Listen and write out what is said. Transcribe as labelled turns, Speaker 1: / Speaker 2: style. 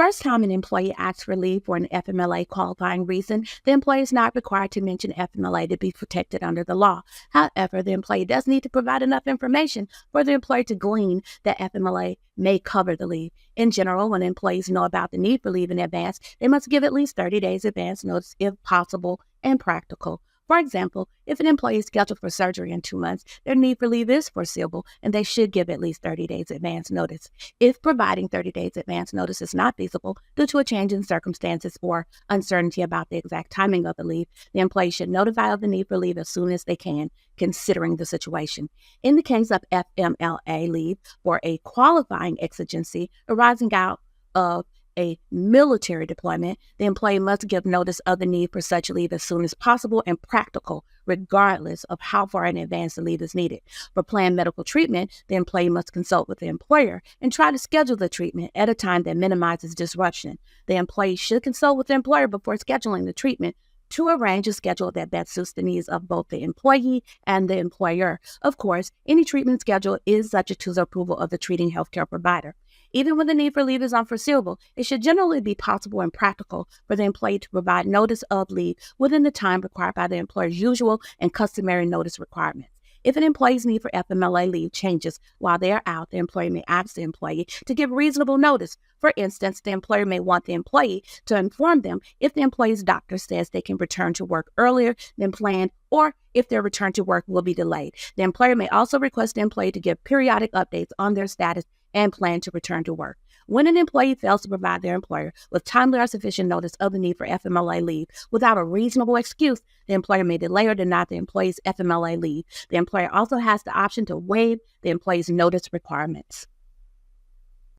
Speaker 1: first time an employee asks for leave for an FMLA qualifying reason, the employee is not required to mention FMLA to be protected under the law. However, the employee does need to provide enough information for the employer to glean that FMLA may cover the leave. In general, when employees know about the need for leave in advance, they must give at least 30 days advance notice if possible and practical. For example, if an employee is scheduled for surgery in 2 months, their need for leave is foreseeable, and they should give at least 30 days advance notice. If providing 30 days advance notice is not feasible due to a change in circumstances or uncertainty about the exact timing of the leave, the employee should notify of the need for leave as soon as they can, considering the situation. In the case of FMLA leave for a qualifying exigency arising out of a military deployment, the employee must give notice of the need for such leave as soon as possible and practical, regardless of how far in advance the leave is needed. For planned medical treatment, the employee must consult with the employer and try to schedule the treatment at a time that minimizes disruption. The employee should consult with the employer before scheduling the treatment to arrange a schedule that best suits the needs of both the employee and the employer. Of course, any treatment schedule is subject to the approval of the treating healthcare provider. Even when the need for leave is unforeseeable, it should generally be possible and practical for the employee to provide notice of leave within the time required by the employer's usual and customary notice requirements. If an employee's need for FMLA leave changes while they are out, the employer may ask the employee to give reasonable notice. For instance, the employer may want the employee to inform them if the employee's doctor says they can return to work earlier than planned or if their return to work will be delayed. The employer may also request the employee to give periodic updates on their status and plan to return to work. When an employee fails to provide their employer with timely or sufficient notice of the need for FMLA leave without a reasonable excuse, the employer may delay or deny the employee's FMLA leave. The employer also has the option to waive the employee's notice requirements.